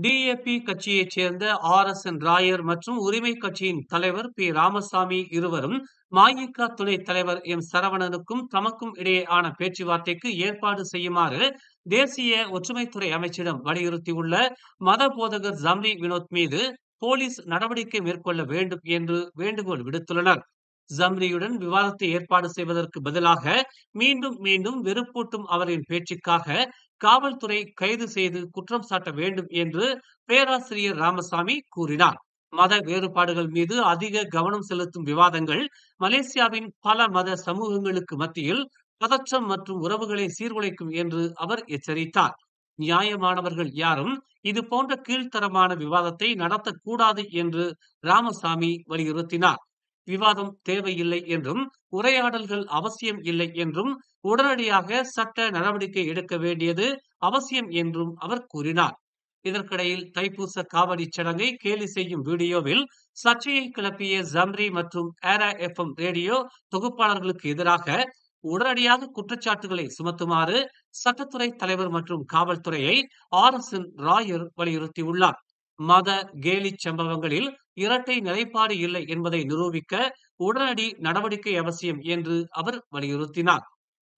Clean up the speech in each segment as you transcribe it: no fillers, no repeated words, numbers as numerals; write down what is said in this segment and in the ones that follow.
DAP கட்சியைச் சேர்ந்த RSN Rayar மற்றும் உரிமை கட்சியின் தலைவர் பி. ராமசாமி இருவரும் மஇகா துணைத் தலைவர் எம். சரவணனுக்கும் தமக்கும் இடையேயான பேச்சுவார்த்தைக்கு ஏற்பாடு செய்யுமாறு தேசிய ஒற்றுமைத்துறை அமைச்சிடம் வலியுறுத்தியுள்ள மத போதகர் ஜம்ரி வினோத் மீது போலீஸ் நடவடிக்கை மேற்கொள்ள வேண்டும் என்று வேண்டுகோள் விடுத்துள்ளனர். ஜம்ரியுடன் விவாதத்தை ஏற்பாடு செய்வதற்கு பதிலாக மீண்டும் மீண்டும் வெறுப்பூட்டும் அவரின் பேச்சுக்காக காவல்துறை கைது செய்து குற்றம் சாட்ட வேண்டும் என்று பேராசிரியர் ராமசாமி கூறினார். மத வேறுபாடுகள் மீது அதிக கவனம் செலுத்தும் விவாதங்கள் மலேசியாவின் பல மத சமூகங்களுக்கு மத்தியில் பதற்றம் மற்றும் உறவுகளை சீர்குலைக்கும் என்று அவர் எச்சரித்தார். நியாயமானவர்கள் யாரும் இது போன்ற கீழ்த்தரமான விவாதத்தை நடத்தக்கூடாது என்று ராமசாமி வலியுறுத்தினார். விவாதம் தேவையில்லை என்றும் உரையாடல்கள் அவசியம் இல்லை என்றும் உடனடியாக சட்ட நடவடிக்கை எடுக்க வேண்டியது அவசியம் என்றும் அவர் கூறினார். இதற்கிடையில் தைப்பூச காவடி சடங்கை கேலி செய்யும் வீடியோவில் சர்ச்சையை கிளப்பிய ஜம்ரி மற்றும் ஏரா FM ரேடியோ தொகுப்பாளர்களுக்கு எதிராக உடனடியாக குற்றச்சாட்டுகளை சுமத்துமாறு சட்டத்துறை தலைவர் மற்றும் காவல்துறையை RSN ராயர் வலியுறுத்தியுள்ளார். மத கேலி சம்பவங்களில் இரட்டை நிலைப்பாடு இல்லை என்பதை நிரூபிக்க உடனடி நடவடிக்கை அவசியம் என்று அவர் வலியுறுத்தினார்.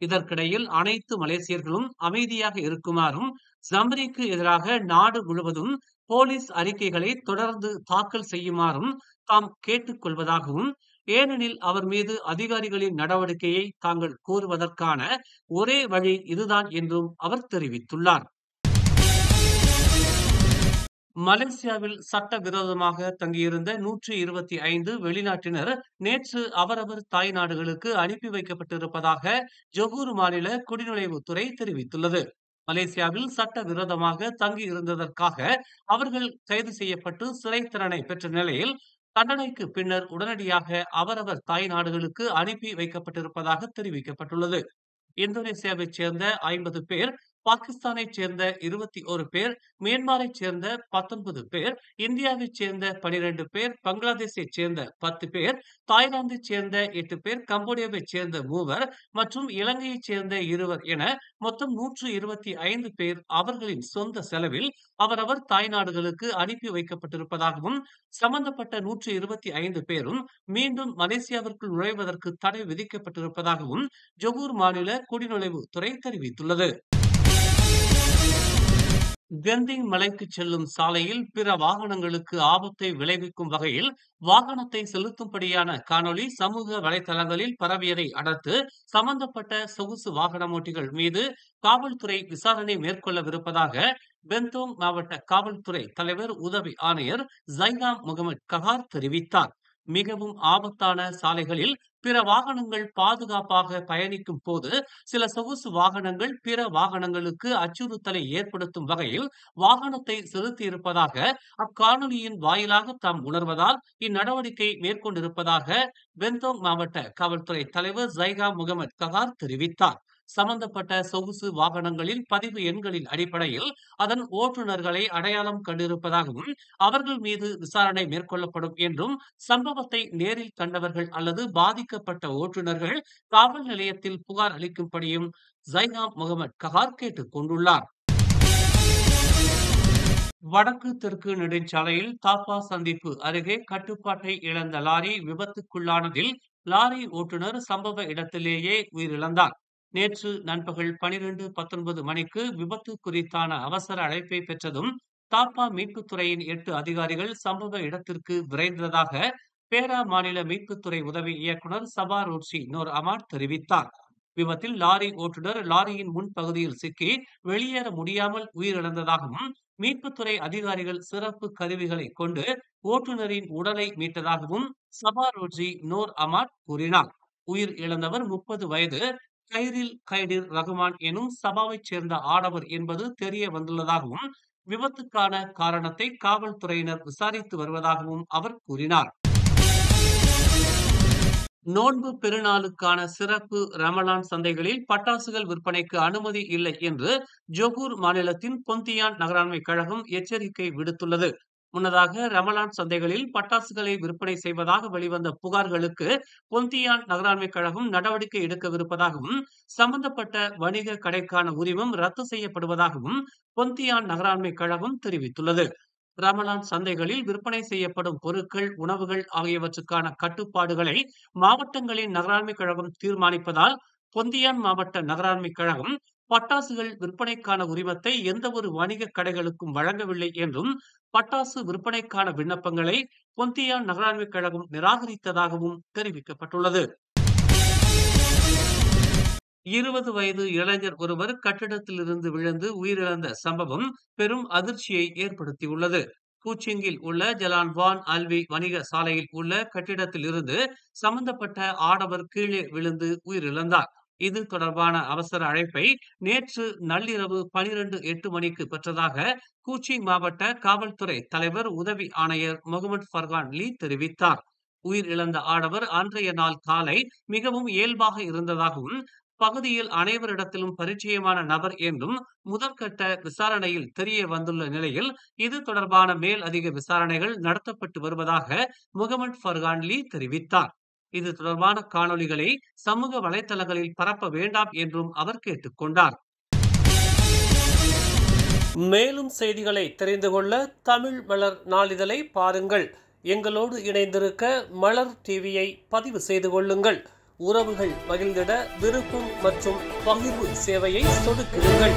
இதற்கிடையில் அனைத்து மலேசியர்களும் அமைதியாக இருக்குமாறும் ஜம்ரிக்கு எதிராக நாடு முழுவதும் போலீஸ் அறிக்கைகளை தொடர்ந்து தாக்கல் செய்யுமாறும் தாம் கேட்டுக் கொள்வதாகவும், ஏனெனில் அவர் மீது அதிகாரிகளின் நடவடிக்கையை தாங்கள் கோருவதற்கான ஒரே வழி இதுதான் என்றும் அவர் தெரிவித்துள்ளார். மலேசியாவில் சட்டவிரோதமாக தங்கியிருந்த 125 வெளிநாட்டினர் நேற்று அவரவர் தாய் நாடுகளுக்கு அனுப்பி வைக்கப்பட்டிருப்பதாக ஜொகூர் மாநில குடிநுழைவுத்துறை தெரிவித்துள்ளது. மலேசியாவில் சட்டவிரோதமாக தங்கியிருந்ததற்காக அவர்கள் கைது செய்யப்பட்டு சிறை தண்டனை பெற்ற நிலையில் தண்டனைக்கு பின்னர் உடனடியாக அவரவர் தாய் நாடுகளுக்கு அனுப்பி வைக்கப்பட்டிருப்பதாக தெரிவிக்கப்பட்டுள்ளது. இந்தோனேசியாவைச் சேர்ந்த 50 பேர், பாகிஸ்தானைச் சேர்ந்த 21 பேர், மியான்மரைச் சேர்ந்த 19 பேர், இந்தியாவைச் சேர்ந்த 12 பேர், பங்களாதேஷைச் சேர்ந்த 10 பேர், தாய்லாந்தைச் சேர்ந்த 8 பேர், கம்போடியாவைச் சேர்ந்த 3 மற்றும் இலங்கையைச் சேர்ந்த 2 என மொத்தம் 125 பேர் அவர்களின் சொந்த செலவில் அவரவர் தாய்நாடுகளுக்கு அனுப்பி வைக்கப்பட்டிருப்பதாகவும், சம்பந்தப்பட்ட 125 பேரும் மீண்டும் மலேசியாவிற்குள் நுழைவதற்கு தடை விதிக்கப்பட்டிருப்பதாகவும் ஜொகூர் மாநில குடிநுழைவுத்துறை தெரிவித்துள்ளது. கெந்திங் மலைக்கு செல்லும் சாலையில் பிற வாகனங்களுக்கு ஆபத்தை விளைவிக்கும் வகையில் வாகனத்தை செலுத்தும்படியான காணொளி சமூக வலைதளங்களில் பரவியதை அடுத்து சம்பந்தப்பட்ட சொகுசு வாகனமோட்டிகள் மீது காவல்துறை விசாரணை மேற்கொள்ளவிருப்பதாக பெந்தோங் மாவட்ட காவல்துறை தலைவர் உதவி ஆணையர் ஜைனாம் முகமது கஹார் தெரிவித்தார். மிகவும் ஆபத்தான சாலைகளில் பிற வாகனங்கள் பாதுகாப்பாக பயணிக்கும் போது சில சொகுசு வாகனங்கள் பிற வாகனங்களுக்கு அச்சுறுத்தலை ஏற்படுத்தும் வகையில் வாகனத்தை செலுத்தியிருப்பதாக அக்காணொலியின் வாயிலாக தாம் உணர்வதால் இந்நடவடிக்கை மேற்கொண்டிருப்பதாக பெந்தோங் மாவட்ட காவல்துறை தலைவர் ஜைனாம் முகமது கஹார் தெரிவித்தார். சம்பந்தப்பட்ட சொகுசு வாகனங்களின் பதிவு எண்களின் அடிப்படையில் அதன் ஓட்டுநர்களை அடையாளம் கண்டிருப்பதாகவும் அவர்கள் மீது விசாரணை மேற்கொள்ளப்படும் என்றும், சம்பவத்தை நேரில் கண்டவர்கள் அல்லது பாதிக்கப்பட்ட ஓட்டுநர்கள் காவல் நிலையத்தில் புகார் அளிக்கும்படியும் ஜைனாம் முகமது கஹார் கேட்டுக் கொண்டுள்ளார். வடக்கு தெற்கு நெடுஞ்சாலையில் தாப்பா சந்திப்பு அருகே கட்டுப்பாட்டை இழந்த லாரி விபத்துக்குள்ளானதில் லாரி ஓட்டுநர் சம்பவ இடத்திலேயே உயிரிழந்தார். நேற்று நண்பகல் 12:19 மணிக்கு விபத்து குறித்தான அவசர அழைப்பை பெற்றதும் தாப்பா மீட்புத்துறையின் 8 அதிகாரிகள் சம்பவ இடத்திற்கு விரைந்ததாக பேரா மாநில மீட்புத்துறை உதவி இயக்குனர் சபா ரோட்சி நோர் அமாட் தெரிவித்தார். விபத்தில் லாரி ஓட்டுநர் லாரியின் முன்பகுதியில் சிக்கி வெளியேற முடியாமல் உயிரிழந்ததாகவும், மீட்புத்துறை அதிகாரிகள் சிறப்பு கருவிகளை கொண்டு ஓட்டுநரின் உடலை மீட்டதாகவும் சபா ரோட்சி நோர் அமாட் கூறினார். உயிர் இழந்தவர் 30 வயது கைடிர் ரகுமான் எனும் சபாவைச் சேர்ந்த ஆடவர் என்பது தெரிய வந்துள்ளதாகவும், விபத்துக்கான காரணத்தை காவல்துறையினர் விசாரித்து வருவதாகவும் அவர் கூறினார். நோன்பு பெருநாளுக்கான சிறப்பு ரமலான் சந்தைகளில் பட்டாசுகள் விற்பனைக்கு அனுமதி இல்லை என்று ஜொகூர் மாநிலத்தின் பொந்தியான் நகராண்மை கழகம் எச்சரிக்கை விடுத்துள்ளது. முன்னதாக ரமலான் சந்தைகளில் பட்டாசுகளை விற்பனை செய்வதாக வெளிவந்த புகார்களுக்கு பொந்தியான் நகராண்மை கழகம் நடவடிக்கை எடுக்கவிருப்பதாகவும், சம்பந்தப்பட்ட வணிக கடைக்கான உரிமம் ரத்து செய்யப்படுவதாகவும் பொந்தியான் நகராண்மை கழகம் தெரிவித்துள்ளது. ரமலான் சந்தைகளில் விற்பனை செய்யப்படும் பொருட்கள், உணவுகள் ஆகியவற்றுக்கான கட்டுப்பாடுகளை மாவட்டங்களின் நகராண்மை கழகம் தீர்மானிப்பதால் பொந்தியான் மாவட்ட நகராண்மை கழகம் பட்டாசுகள் விற்பனைக்கான உரிமத்தை எந்த ஒரு வணிக கடைகளுக்கும் வழங்கவில்லை என்றும், பட்டாசு விற்பனைக்கான விண்ணப்பங்களை பொந்தியான் நகராண்மை கழகம் நிராகரித்ததாகவும் தெரிவிக்கப்பட்டுள்ளது. 20 வயது இளைஞர் ஒருவர் கட்டிடத்திலிருந்து விழுந்து உயிரிழந்த சம்பவம் பெரும் அதிர்ச்சியை ஏற்படுத்தியுள்ளது. பூச்சிங்கில் உள்ள ஜலான் வான் அல்வி வணிக சாலையில் உள்ள கட்டிடத்தில் இருந்து சம்பந்தப்பட்ட ஆடவர் கீழே விழுந்து உயிரிழந்தார். இது தொடர்பான அவசர அழைப்பை நேற்று நள்ளிரவு 12:08 மணிக்கு பெற்றதாக கூச்சிங் மாவட்ட காவல்துறை தலைவர் உதவி ஆணையர் முகமது ஃபர்கான் லீ தெரிவித்தார். உயிரிழந்த ஆடவர் அன்றைய நாள் காலை மிகவும் இயல்பாக இருந்ததாகவும், பகுதியில் அனைவரிடத்திலும் பரிச்சயமான நபர் என்றும் முதற்கட்ட விசாரணையில் தெரிய வந்துள்ள நிலையில் இது தொடர்பான மேல் அதிக விசாரணைகள் நடத்தப்பட்டு வருவதாக முகமது ஃபர்கான் லீ தெரிவித்தார். இது தொடர்பான காணொளிகளை சமூக வலைதளங்களில் பரப்ப வேண்டாம் என்றும் அவர் கேட்டுக்கொண்டார். மேலும் செய்திகளை தெரிந்து கொள்ள தமிழ் மலர் நாளிதழை பாருங்கள். எங்களோடு இணைந்திருக்க மலர் டிவியை பதிவு செய்து கொள்ளுங்கள். உறவுகள் மகிழ்ந்திட விருப்பம் மற்றும் பகிர்வு சேவையை சொடுக்கிடுங்கள்.